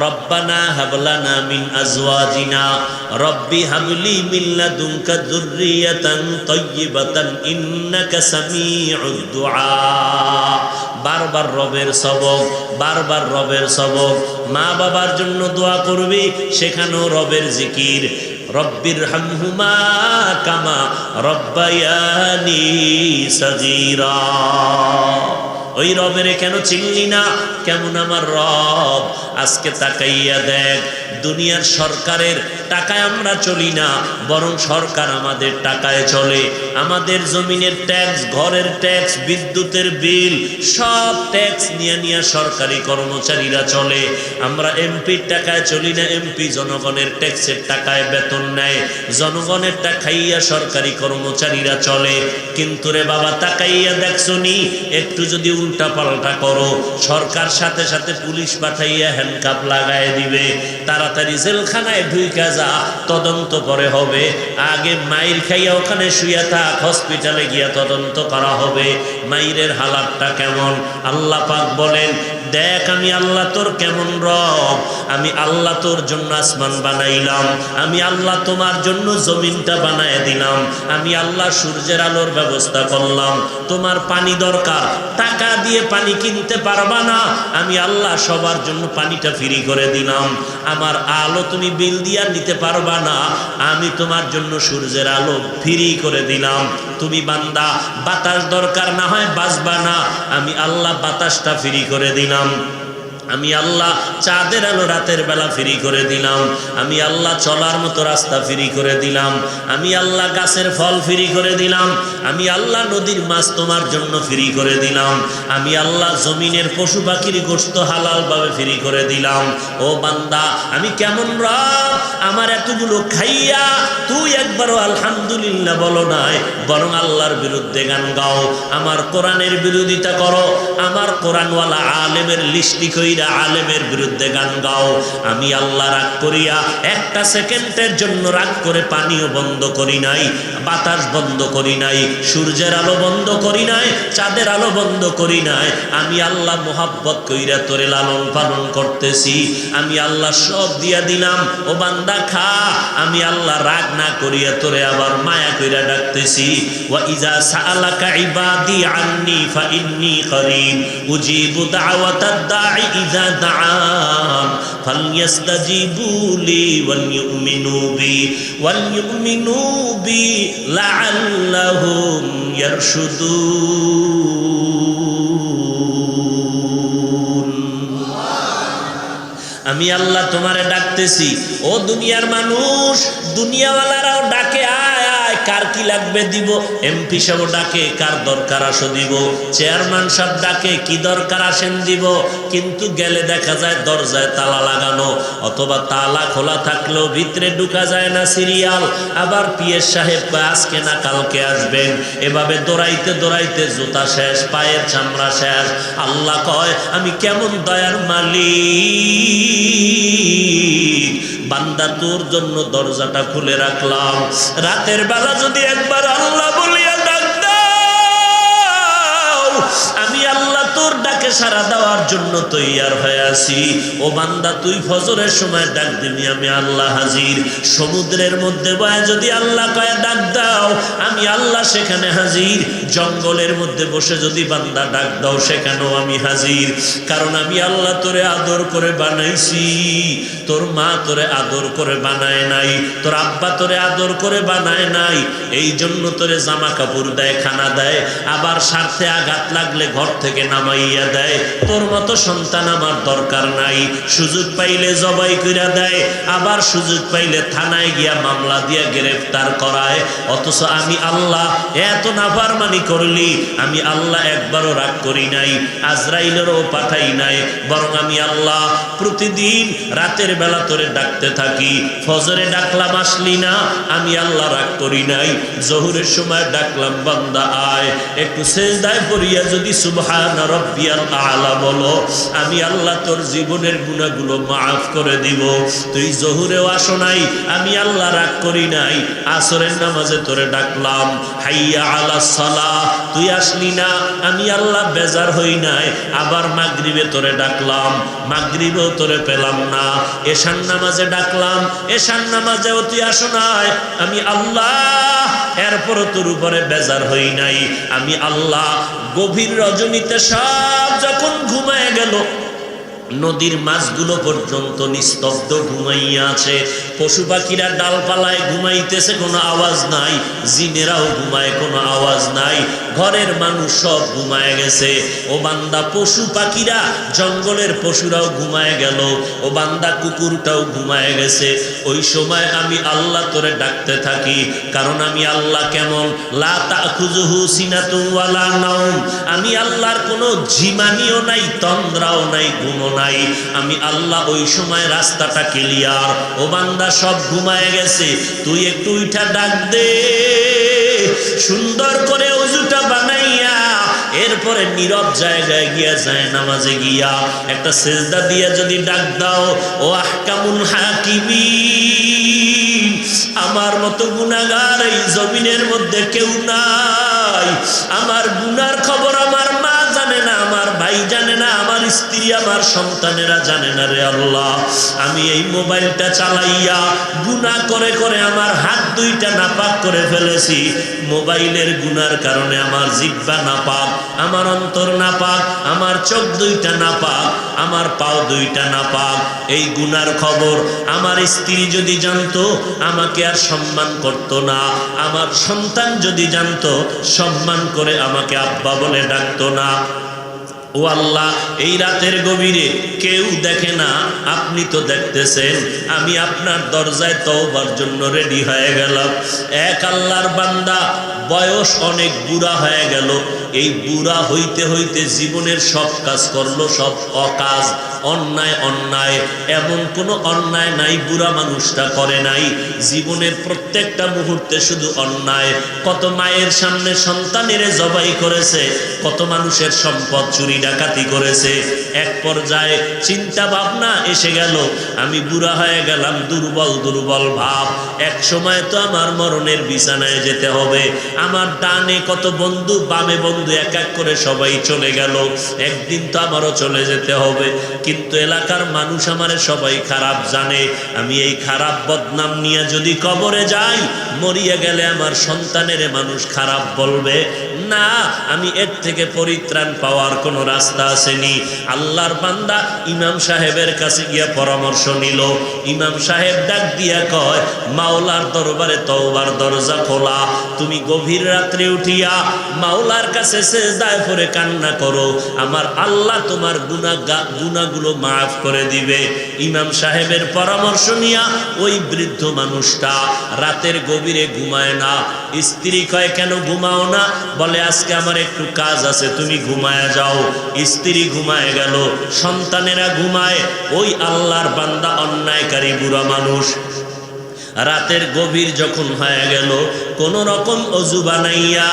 রব্বানা হাব লানা মিন আজওয়াজিনা, রব্বি হাবলি মিন লাদুনকা যুররিয়াতান তাইয়্যিবাতান ইন্নাকা সামিউদ দুআ। 12 বারবার রবের সবক, বারবার রবের সবক। মা বাবার জন্য দোয়া করবি, সেখানেও রবের জিকির। রব্বির হামহুমা কামা রব্বায়ানি সাগীরা। ওই রবের কেন চিনলি না? কেমন আমার রব? আজকে তাকাইয়া দেখ, দুনিয়ার সরকারের টাকায় আমরা চলি না, বরং সরকার আমাদের টাকায় চলে। আমাদের জমিনের ট্যাক্স, ঘরের ট্যাক্স, বিদ্যুতের বিল, সব ট্যাক্স নিয়ে নিয়ে সরকারি কর্মচারীরা চলে। আমরা এমপির টাকায় চলি না, এমপি জনগণের ট্যাক্সের টাকায় বেতন নেয়, জনগণের টাকা খাইয়া সরকারি কর্মচারীরা চলে। কিন্তু রে বাবা, তাকাইয়া দেখছনি, একটু যদি উল্টা পাল্টা করো, সরকার সাথে সাথে পুলিশ পাঠাইয়া হ্যান্ডকাপ লাগায় দিবে। তাড়াতাড়ি জেলখানায় ঢুইকা যা, তদন্ত পরে হবে। আগে মাইর খাইয়া ওখানে শুয়ে থাক, হসপিটালে গিয়া তদন্ত করা হবে মাইরের হালাতটা কেমন। আল্লাহ পাক বলেন, দেখ আমি আল্লাহ তোর কেমন রব। আমি আল্লাহ তোর জন্য আসমান বানাইলাম, আমি আল্লাহ তোমার জন্য জমিনটা বানায় দিলাম, আমি আল্লাহ সূর্যের আলোর ব্যবস্থা করলাম। তোমার পানি দরকার, টাকা দিয়ে পানি কিনতে পারবা না, আমি আল্লাহ সবার জন্য পানিটা ফ্রি করে দিলাম। আমার আলো তুমি বিল দিয়া নিতে পারবা না, আমি তোমার জন্য সূর্যের আলো ফ্রি করে দিলাম। তুমি বান্দা বাতাস দরকার, না হয় বাঁচবা না, আমি আল্লাহ বাতাসটা ফ্রি করে দিলাম। আমি আল্লাহ চাঁদের আলো রাতের বেলা ফ্রি করে দিলাম। আমি আল্লাহ চলার মতো রাস্তা ফ্রি করে দিলাম। আমি আল্লাহ গাছের ফল ফ্রি করে দিলাম। আমি আল্লাহ নদীর মাছ তোমার জন্য ফ্রি করে দিলাম। আমি আল্লাহ জমিনের পশু পাখির গোশত হালালভাবে ফ্রি করে দিলাম। ও বান্দা, আমি কেমন রব? আমার এতগুলো খাইয়া তুই একবারও আলহামদুলিল্লাহ বলো নাই, বরং আল্লাহর বিরুদ্ধে গান গাও, আমার কোরআনের বিরোধিতা করো, আমার কোরআনওয়ালা আলেমের লিস্টি কইরা আলেমের বিরুদ্ধে গান গাও। আমি আল্লাহ রাগ করিয়া একটা সেকেন্ডের জন্য রাগ করে পানিও বন্ধ করি নাই, বাতাস বন্ধ করি নাই, সূর্যের আলো বন্ধ করি নাই, চাঁদের আলো বন্ধ করি নাই। আমি আল্লাহ মোহাব্বত কইরা তোরে লালন পালন করতেছি। আমি আল্লাহ সব দিয়া দিলাম, ও বান্দা খা। আমি আল্লাহ রাগ না করিয়া তোরে আবার মায়া কইরা ডাকতেছি। ওয়া ইজা সাআলাকা ইবাদি আন্নী ফাইন্নী করিব উজিবু দাওয়াতাদ দাঈ ইজা দাআন ফালইস্তাজিবু লি ওয়ালইউমিনু বি লাআল্লাহুম ইয়ারশুদুন। আমি আল্লাহ তোমারে ডাকতেছি। ও দুনিয়ার মানুষ, দুনিয়াওয়ালারাও ডাকে, আয় আয়, কার কি লাগবে দিব। এমপি সাহেব ডাকে, কার দরকার আসো দিব। চেয়ারম্যান সাহেব ডাকে, কি দরকার আসেন দিব। কিন্তু গেলে দেখা যায় দরজায় তালা লাগানো, অথবা তালা খোলা থাকলেও ভিতরে ঢুকা যায় না, সিরিয়াল। আবার পিএস সাহেব কয় আজকে না কালকে আসবেন। এভাবে দৌড়াইতে দৌড়াইতে জুতা শেষ, পায়ের চামড়া শেষ। আল্লাহ কয়, আমি কেমন দয়ার মালিক, বান্দা তোর জন্য দরজাটা খুলে রাখলাম। রাতের বেলা যদি একবার আল্লাহ বলিয়া ডাক দাও, আমি আল্লাহ তোর ডাকে সাড়া দেওয়ার জন্য তৈয়ার হয়ে আছি। ও বান্দা, তুই ফজরের সময় ডাক দিবি, আমি আল্লাহ হাজির। সমুদ্রের মধ্যে বয়ে যদি আল্লাহ কয়ে ডাক দাও, আমি আল্লাহ সেখানে হাজির। জঙ্গলের মধ্যে বসে যদি বান্দা ডাক দাও, সেখানেও আমি হাজির। কারণ আমি আল্লাহ তোরে আদর করে বানাইছি। তোর মা তোরে আদর করে বানায় নাই, তোর আব্বা তোরে আদর করে বানায় নাই। এই জন্য তোরে জামা কাপড় দেয়, খানা দেয়, আবার স্বার্থে আঘাত লাগলে ঘর থেকে নামাইয়া দেয়। তোর মতো সন্তান আমার দরকার নাই। সুযোগ পাইলে জবাই কইরা দেয়, আবার সুযোগ পাইলে থানায় গিয়া মামলা দিয়া গ্রেফতার করায়। অথচ আমি আল্লাহ এত নাফরমানি করলি, আমি আল্লাহ একবারও রাগ করি নাই, আজরাইলেরও পাঠাই নাই। বরং আমি আল্লাহ প্রতিদিন রাতের বেলা তোরে ডাকতে থাকি। ফজরে ডাকলাম আসলি না, আমি আল্লাহ রাগ করি নাই। জোহরের সময় ডাকলাম, বান্দা আয়, একটু সেজদায় পড়িয়া যদি সুবহান রাব্বিয়াল আলা বলো, আমি আল্লাহ তোর জীবনের গুনাহগুলো মাফ করে দিব। তুই জোহরেও আসো নাই, আমি আল্লাহ রাগ করি নাই। আসরের নামাজে তোরে ডাকলাম, হাইয়া আলাস সালাহ, তুই আসলি না, আমি আল্লাহ বেজার হই নাই। আবার মাগরিবে তোরে ডাকলাম, মাগরিবেও তোরে পেলাম না। এশার নামাজে ডাকলাম, এশার নামাজেও তুই আসো নাই, আমি আল্লাহ এরপরও তোর উপরে বেজার হই নাই। আমি আল্লাহ গভীর রজনীতে সব সব যখন ঘুমায় গেল, নদীর মাছগুলো পর্যন্ত নিস্তব্ধ ঘুমাইয়া আছে। পশু পাখিরা ডালপালায় ঘুমাইতেছে, কোনো আওয়াজ নাই। জিনেরাও ঘুমায়, কোনো আওয়াজ নাই। ঘরের মানুষ সব ঘুমায় গেছে। ও বান্দা, পশু পাখিরা, জঙ্গলের পশুরাও ঘুমায় গেল। ও বান্দা, কুকুরটাও ঘুমায় গেছে। ওই সময় আমি আল্লাহ তোরে ডাকতে থাকি, কারণ আমি আল্লাহ কেমন, লা তাখুযুহু সিনাতুন ওয়ালা নাওম। আমি আল্লাহর কোনো ঝিমানিও নাই, তন্দ্রাও নাই, ঘুমও নাই। আমি আল্লাহ ওই সময় রাস্তাটা ক্লিয়ার। ও বান্দা, সব ঘুমায় গেছে, তুই একটু উঠা ডাক দে, সুন্দর করে ওযুটা বানাইয়া এরপরে নীরব জায়গায় গিয়া, যায় নামাজে গিয়া একটা সেজদা দিয়া যদি ডাক দাও, ও আহকামুল হাকিমিন, আমার মতো গুনাহগার এই জমিনের মধ্যে কেউ নাই। আমার গুনার খবর আমার মা জানে না, আমার ভাই জানে না, আমার স্ত্রী, আমার সন্তানেরা জানে না রে আল্লাহ। আমি এই মোবাইলটা চালাইয়া গুনাহ করে করে আমার হাত দুইটা নাপাক করে ফেলেছি। মোবাইলের গুনার কারণে আমার জিহ্বা নাপাক, আমার অন্তর নাপাক, আমার চোখ দুইটা নাপাক, আমার পাও দুইটা নাপাক। এই গুনার খবর আমার স্ত্রী যদি জানতো, আমাকে আর সম্মান করতো না। আমার সন্তান যদি জানতো, সম্মান করে আমাকে আব্বা বলে ডাকতো না। ও আল্লাহ, এই রাতের গভীরে কেউ দেখে না, আপনি তো দেখতেছেন। আমি আপনার দরজায় তওবার জন্য রেডি হয়ে গেলাম। এক আল্লাহর বান্দা, বয়স অনেক বুড়া হয়ে গেল। এই বুড়া হইতে হইতে জীবনের সব কাজ করলো, সব অকাজ, অন্যায় অন্যায়, এমন কোনো অন্যায় নাই বুড়া মানুষটা করে নাই। জীবনের প্রত্যেকটা মুহূর্তে শুধু অন্যায়। কত মায়ের সামনে সন্তানের জবাই করেছে, কত মানুষের সম্পদ চুরি ডাকাতি করেছে। এক পর্যায়ে চিন্তা ভাবনা এসে গেল, আমি বুড়া হয়ে গেলাম, দুর্বল দুর্বল ভাব। এক সময় তো আমার মরণের বিছানায় যেতে হবে। আমার ডানে কত বন্ধু, বামে বন্ধু, এক এক করে সবাই চলে গেল। একদিন তো আমারও চলে যেতে হবে। কিন্তু এলাকার মানুষ আমারে সবাই খারাপ জানে। আমি এই খারাপ বদনাম নিয়ে যদি কবরে যাই, মরিয়া গেলে আমার সন্তানের মানুষ খারাপ বলবে না। আমি এর থেকে পরিত্রাণ পাওয়ার কোনো রাস্তা আসেনি। আল্লাহর বান্দা ইমাম সাহেবের কাছে গিয়া পরামর্শ নিল। ইমাম সাহেব ডাক দিয়া কয়, মাওলার দরবারে তওবার দরজা খোলা। তুমি গভীর রাত্রে উঠিয়া মাওলার কাছে সিজদায় পড়ে কান্না করো, আমার আল্লাহ তোমার গুনাহগুলো মাফ করে দিবে। ইমাম সাহেবের পরামর্শ নিয়া ওই বৃদ্ধ মানুষটা রাতের গভীরে ঘুমায় না। স্ত্রী কয়, কেন ঘুমাও না? বলে, আজকে আমার একটু কাজ আছে, তুমি ঘুমায় যাও। স্ত্রী ঘুমায় গেল, সন্তানেরা ঘুমায়। ওই আল্লাহর বান্দা অন্যায়কারী বুড়া মানুষ রাতের গভীর যখন হয়ে গেল, কোন রকম অজু বানাইয়া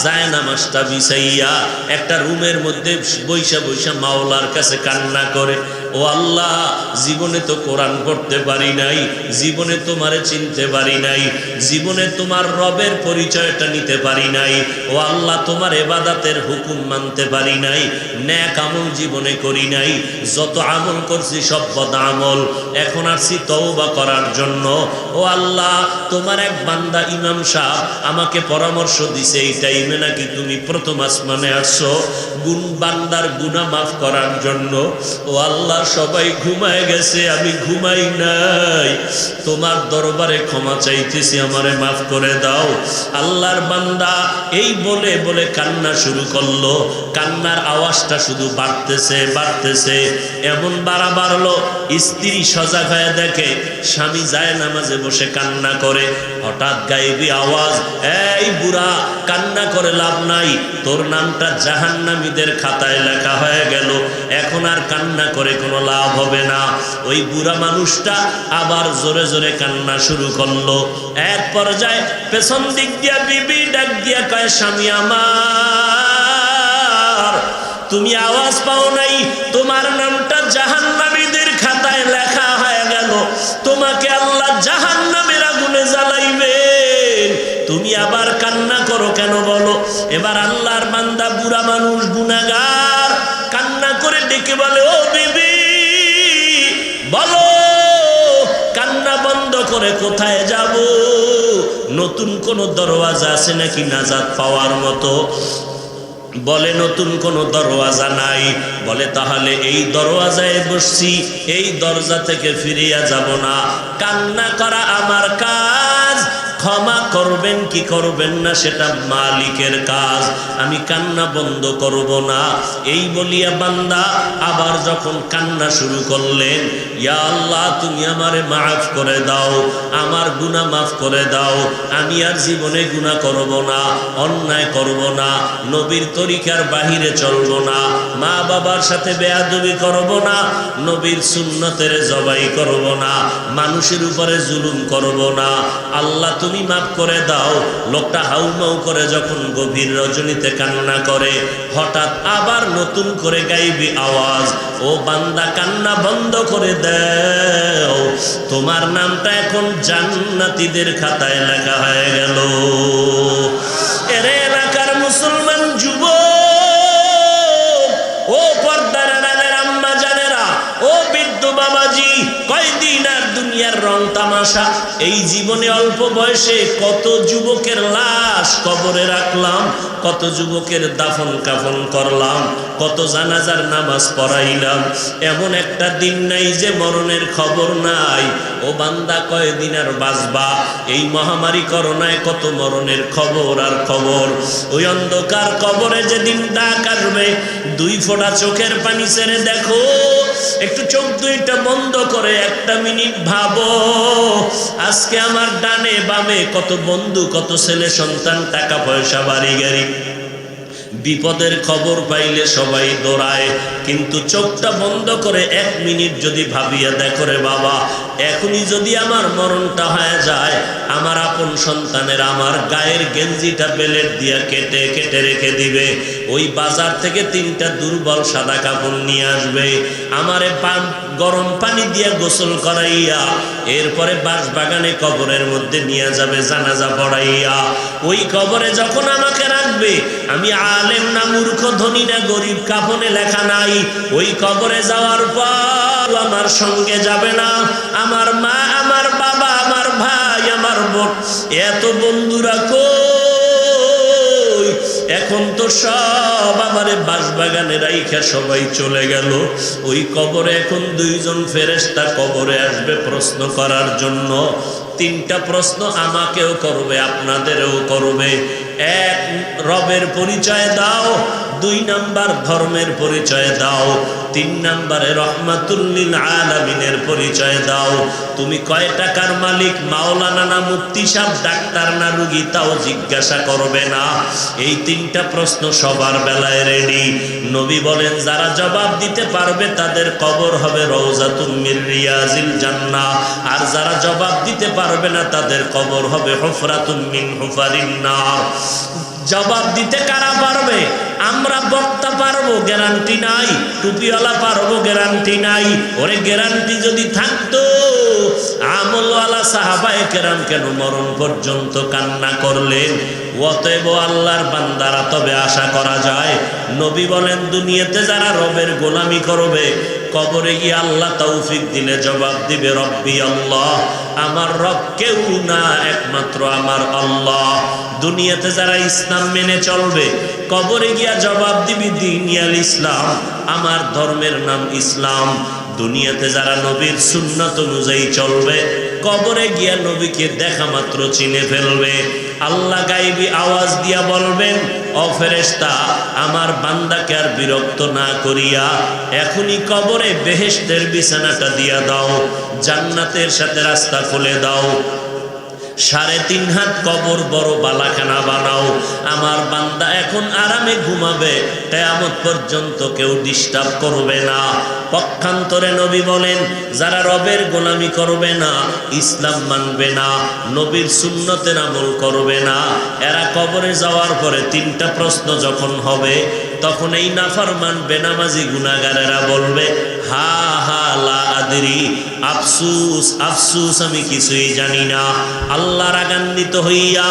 যায় নামাজটা বিছাইয়া একটা রুমের মধ্যে বৈশা বৈশা মাওলার কাছে কান্না করে, ও আল্লাহ, জীবনে তো কোরআন পড়তে পারি নাই, জীবনে তোমারে চিনতে পারি নাই, জীবনে তোমার রবের পরিচয়টা নিতে পারি নাই। ও আল্লাহ, তোমার ইবাদতের হুকুম মানতে পারি নাই, নেক আমল জীবনে করি নাই, যত আমল করছি সব বদ আমল। এখন আসছি তওবা করার জন্য। ও আল্লাহ, তোমার এক বান্দা ইমাম সাহেব আমাকে পরামর্শ দিছে, এই টাইমে নাকি তুমি প্রথম আসমানে আসছো বান্দার গুনাহ মাফ করার জন্য। ও আল্লাহ, সবাই ঘুমায় গেছে, আমি ঘুমাই নাই, তোমার দরবারে ক্ষমা চাইতেছি, আমারে মাফ করে দাও। আল্লাহর বান্দা এই বলে বলে কান্না শুরু করলো। কান্নার আওয়াজটা শুধু বাড়তেছে বাড়তেছে, এমন বাড়া বাড়লো স্ত্রী সজাগ হয়ে দেখে স্বামী যায় নামাজে বসে কান্না করে। হঠাৎ গায়েবী আওয়াজ, এই বুড়া, কান্না করে লাভ নাই, তোর নামটা জাহান্নামীদের খাতায় লেখা হয়ে গেল, এখন আর কান্না করে কোনো লাভ হবে না। ওই বুড়া মানুষটা আবার জোরে জোরে কান্না শুরু করলো। এক পর্যায়ে পেছন দিক দিয়া বিবি ডাক দিয়া কয়, স্বামী আমার, তুমি আওয়াজ পাও নাই? তোমার নামটা জাহান্নামীদের খাতায় লেখা হয়ে গেল, তোমাকে আল্লাহ জাহান্নামের আগুনে জ্বালাইবে, তুমি আবার কান্না করো কেন বলো? এবার আল্লাহর বান্দা বুড়া মানুষ গুনাহগার কান্না করে ডেকে বলে, ও বিবি, বলো, কান্না বন্ধ করে কোথায় যাব? নতুন কোন দরওয়াজা আছে নাকি নাজাত পাওয়ার মতো? বলে নতুন কোনো দরওয়াজা নাই। বলে তাহলে এই দরওয়াজায় বসছি, এই দরজা থেকে ফিরিয়া যাব না। কান্না করা আমার কাজ, ক্ষমা করবেন কি করবেন না সেটা মালিকের কাজ, আমি কান্না বন্ধ করব না। এই বলিয়া বান্দা আবার যখন কান্না শুরু করলেন, ইয়া আল্লাহ তুমি আমারে মাফ করে দাও, আমার গুনাহ মাফ করে দাও, আমি আর জীবনে গুনাহ করব না, অন্যায় করব না, নবীর তরিকার বাহিরে চলব না, মা বাবার সাথে বেয়াদবি করব না, নবীর সুন্নতের জবাই করব না, মানুষের উপরে জুলুম করব না, আল্লাহ তুমি মাফ করে দাও। লোকটা হাউমাউ করে যখন গভীর রজনীতে কান্না করে, হঠাৎ আবার নতুন করে গাইবি আওয়াজ, ও বান্দা কান্না বন্ধ করে দাও, তোমার নামটা এখন জান্নাতীদের খাতায় লেখা হয়ে গেল। এর এলাকার মুসলমান যুবক, ও পর্দার আড়ালের আম্মা জানেরা, ও বৃদ্ধ বাবাজি, কয়দিন আর দুনিয়ার রং তামাশা। এই জীবনে অল্প বয়সে কত যুবকের লাশ কবরে রাখলাম, কত যুবকের দাফন কাফন করলাম, কত জানাজার নামাজ পড়াইলাম, এমন একটা দিন নাই যে মরণের খবর নাই। ও বান্দা কয়দিন আর বাঁচবা? এই মহামারী করোনায় কত মরণের খবর আর খবর। ওই অন্ধকার কবরে যেদিন ডাক আসবে, 2 ফোঁটা চোখের পানি ছেড়ে দেখো, একটু চোখ দুইটা বন্ধ করে 1 মিনিট ভাবো, আজকে আমার ডানে বামে কত বন্ধু, কত ছেলে সন্তান, টাকা পয়সা, বাড়ি গাড়ি। বিপদের খবর পাইলে সবাই দৌড়ায়, কিন্তু চোখটা বন্ধ করে 1 মিনিট যদি ভাবিয়া দেখো রে বাবা, এখনই যদি আমার মরণটা হয়ে যায়, আমার আপন সন্তানের আমার গায়ের গেঞ্জিটা বেলেট দিয়া কেটে কেটে রেখে দিবে, ওই বাজার থেকে 3টা দুর্বল সাদা কাপড় নিয়ে আসবে, আমারে গরম পানি দিয়া গোসল করাইয়া এরপরে বাঁশবাগানে কবরের মধ্যে নিয়ে যাবে জানাজা পড়াইয়া। ওই কবরে যখন আমাকে রাখবে, আমি আলেম না মূর্খ, ধনী না গরিব, কাফনে লেখা নাই, ওই কবরে যাওয়ার পর আমার সঙ্গে যাবে না আমার মা, আমার বাবা, আমার ভাই, আমার বোন, এত বন্ধুরা কই? এখন তো সব আমারে বাঁশবাগানে রাইখা সবাই চলে গেল। ওই কবরে এখন 2 জন ফেরেশতা কবরে আসবে প্রশ্ন করার জন্য। 3টা প্রশ্ন আমাকেও করবে, আপনাদেরও করবে। 1, রবের পরিচয় দাও, 2 নাম্বার ধর্মের পরিচয় দাও, 3 নাম্বারে রহমাতুল লিল আলামিনের পরিচয় দাও। তুমি কয় টাকার মালিক, মাওলানা না মুফতি সাহেব, ডাক্তার না রুগী, তাও জিজ্ঞাসা করবে না। এই 3টা প্রশ্ন সবার বেলায় রেডি। নবী বলেন যারা জবাব দিতে পারবে তাদের কবর হবে রওজাতুম মির রিয়াজিল জান্নাহ, আর যারা জবাব দিতে পারবে না তাদের কবর হবে হুফরাতুম মিন হুফারিন নার। জবাব দিতে কারা পারবে? আমরা বক্তা পারবো, গ্যারান্টি নাই। টুপিওয়ালা পারবো, গ্যারান্টি নাই। ওরে গ্যারান্টি যদি থাকতো, আমলওয়ালা সাহাবায়ে কেরাম কেন মরণ পর্যন্ত কান্না করলেন? অতএব আল্লাহর বান্দারা তবে আশা করা যায়, নবী বলেন দুনিয়াতে যারা রবের গোলামি করবে, কবরে গিয়ে আল্লাহ তৌফিক দিলে জবাব দিবে রব্বি আল্লাহ, আমার রব কেউ না, একমাত্র আমার আল্লাহ। দুনিয়াতে যারা ইসলাম মেনে চলবে, কবরে গিয়া জবাব দিবি দীনুল ইসলাম, আমার ধর্মের নাম ইসলাম। দুনিয়াতে যারা নবীর সুন্নাত অনুযায়ী চলবে, কবরে গিয়া নবীকে দেখা মাত্র চিনে ফেলবে। আল্লাহ গাইবি আওয়াজ দিয়া বলবেন, ও ফেরেশতা, আমার বান্দাকে আর বিরক্ত না করিয়া এখনই কবরে বেহেশতের বিছানাটা দিয়া দাও, জান্নাতের সাথে রাস্তা খুলে দাও। 3.5 হাত কবর বড় বালাখানা বানাও, আমার বান্দা এখন আরামে ঘুমাবে, কিয়ামত পর্যন্ত কেউ ডিস্টার্ব করবে না। পক্ষান্তরে নবী বলেন যারা রবের গোলামি করবে না, ইসলাম মানবে না, নবীর সুন্নতের আমল করবে না, এরা কবরে যাওয়ার পরে 3টা প্রশ্ন যখন হবে, তখন এই নাফরমান বেনামাজি গুনাহগারেরা বলবে, হা হা লা আদরি, আফসুস আফসুস, আমি কিছুই জানি না। আল্লাহ রাগান্বিত হইয়া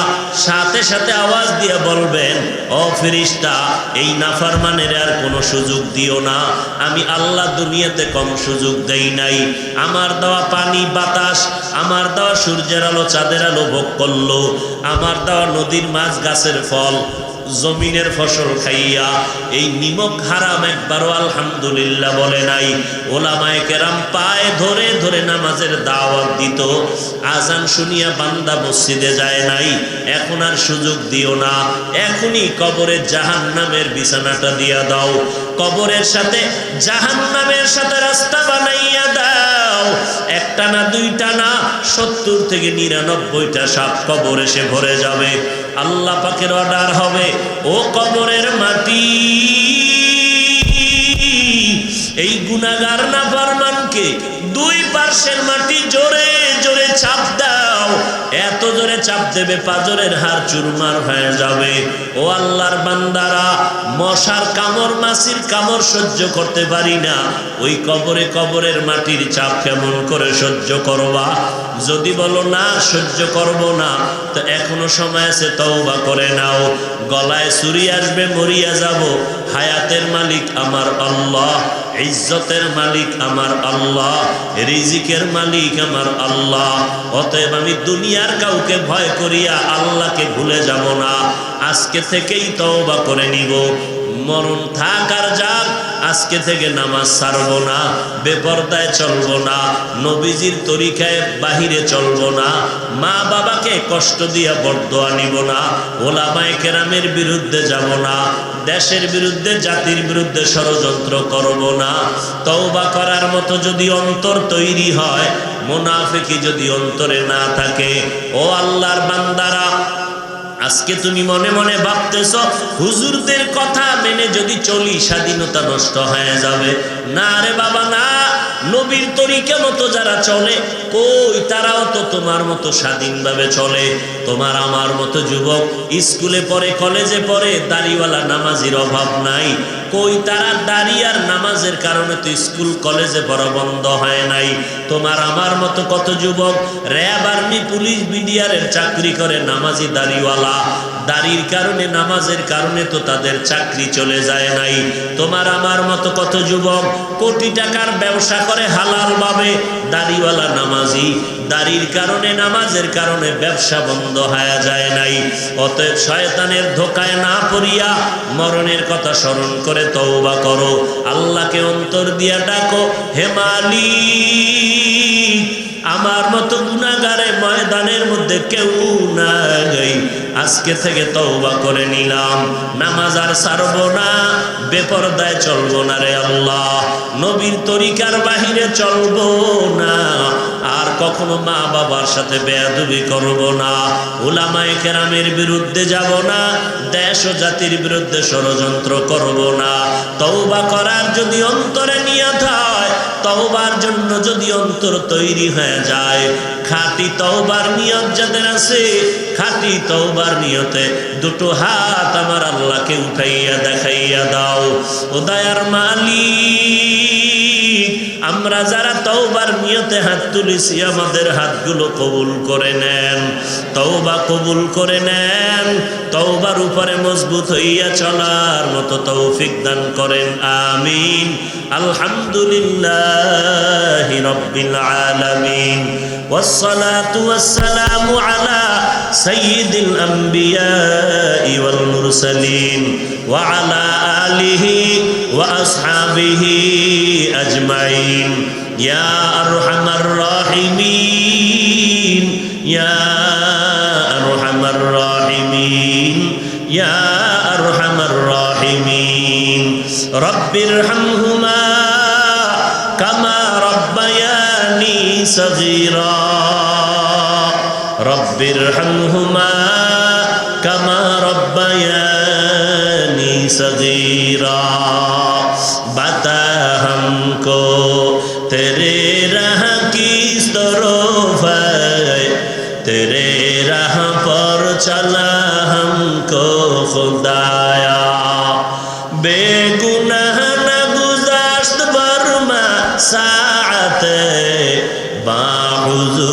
সাথে সাথে আওয়াজ দিয়ে বলবেন, ও ফেরেশতা, এই নাফরমানের আর কোনো সুযোগ দিও না, আমি আল্লাহ দুনিয়াতে কম সুযোগ দেই নাই। আমার দেওয়া পানি বাতাস, আমার দেওয়া সূর্যের আলো চাঁদের আলো ভোগ করলো, আমার দেওয়া নদীর মাছ গাছের ফল, জমিনের ফসল খাইয়া এই নিমক হারাম একবারও আলহামদুলিল্লাহ বলে নাই। ওলামায়ে কেরাম পায়ে ধরে ধরে নামাজের দাওয়াত দিত, আজান শুনিয়া বান্দা মসজিদে যায় নাই। এখন আর সুযোগ দিও না, এখনই কবরে জাহান্নামের বিছানাটা দিয়া দাও, কবরের সাথে জাহান্নামের সাথে রাস্তা বানাইয়া দাও। একটা না দুইটা না 70 থেকে 99টা সাপ কবর এসে ভরে যাবে। আল্লাহ পাকের অর্ডার হবে, ও কবরের মাটি, এই গুনাহগার নাফরমানকে দুই পার্শ্বের মাটি জোরে জোরে চাপ দাও। এত জোরে চাপ দেবে পাজরের হাড় চুরমার হয়ে যাবে। ও আল্লাহর বান্দারা, মশার কামড় মাছির কামড় সহ্য করতে পারি না, ওই কবরে কবরের মাটির চাপ কেমন করে সহ্য করবা? যদি বলো না সহ্য করব না, তো এখনো সময় আছে, তওবা করে নাও। গলায় ছুরি আসবে, মরিয়া যাব। হায়াতের মালিক আমার আল্লাহ, ইজ্জতের মালিক আমার আল্লাহ, রিজিকের মালিক আমার আল্লাহ। অতএব আমি দুনিয়ার কাউকে ভয় করিয়া আল্লাহকে ভুলে যাব না। আজকে থেকেই তওবা করে নিব। মরণ থাক আর যাক, আজকে থেকে নামাজ ছাড়বো না, বেপরদায় চলবো না, নবীজির তরিকায় বাহিরে চলবো না, মা বাবাকে কষ্ট দিয়া বরদোয়া নিব না, ওলামায়ে কেরামের বিরুদ্ধে যাব না, দেশের বিরুদ্ধে জাতির বিরুদ্ধে ষড়যন্ত্র করব না। তওবা করার মতো যদি অন্তর তৈরি হয়, মুনাফিকি যদি অন্তরে না থাকে, ও আল্লাহর বান্দারা, আজকে তুমি মনে মনে ভাবতেছ হুজুরদের কথা মেনে যদি চলি স্বাধীনতা নষ্ট হয়ে যাবে। না রে বাবা না, নবীর তরিকা মতো যারা চলে, কই তারাও তো তোমার মতো স্বাধীনভাবে চলে। তোমার আমার মতো যুবক স্কুলে পড়ে, কলেজে পড়ে, দাড়িওয়ালা নামাজির অভাব নাই। কই তারা দাড়ি আর নামাজের কারণে তো স্কুল কলেজে পড়া বন্ধ হয় নাই। তোমার আমার মতো কত যুবক র্যাব, আর্মি, পুলিশ, বিডিআরের চাকরি করে, নামাজি দাড়িওয়ালা, দাড়ির কারণে নামাজের কারণে তো তাদের চাকরি চলে যায় নাই। তোমার আমার মতো কত যুবক কোটি টাকার ব্যবসা করে হালাল ভাবে, দাড়িওয়ালা নামাজি, দাড়ির কারণে নামাজের কারণে ব্যবসা বন্ধ হয়ে যায় নাই। অতএব শয়তানের ধোকায় না পড়িয়া মরণের কথা স্মরণ করে তওবা করো, আল্লাহকে অন্তর দিয়া ডাকো, হে মালিক, আমার মতো গুনাহগারে ময়দানের মধ্যে কেউ নাই, আজকে থেকে তওবা করে নিলাম, নামাজ আর ছাড়বো না, বেপরদায় চলবো না রে আল্লাহ, নবীর তরিকার বাহিরে চলবো না, আর কখনো মা বাবার সাথে বেয়াদবি করব না, উলামায়ে কেরামের বিরুদ্ধে যাব না, দেশ ও জাতির বিরুদ্ধে ষড়যন্ত্র করব না। তওবা করার যদি অন্তরে নিয়ত হয়, তওবার জন্য যদি অন্তর তৈরি হয়ে যায়, খাঁটি তওবার নিয়ত যাদের আছে, খাঁটি তওবার নিয়তে দুটো হাত আমার আল্লাহকে উঠাইয়া দেখাইয়া দাও। ও দয়ার মালিক, আমরা যারা তওবার নিয়তে হাত তুলেছি, আমাদের হাতগুলো কবুল করে নেন, তওবা কবুল করে নেন, তওবার উপরে মজবুত হইয়া চলার মতো তৌফিক দান করেন, আমিন। আলহামদুলিল্লাহি রাব্বিল আলামিন, والصلاة والسلام على سيد الأنبياء والمرسلين وعلى آله وأصحابه أجمعين يا أرحم الراحمين يا أرحم الراحمين يا أرحم الراحمين رب ارحمهما كما ربياني صغيرا رب ارحمهما كما ربياني صغيرا बता हमको तेरे राह किस तरफ है तेरे राह पर चला हमको खुदाया बेगुनाह न गुज़श्त बरमा साअत बाहुज़ुर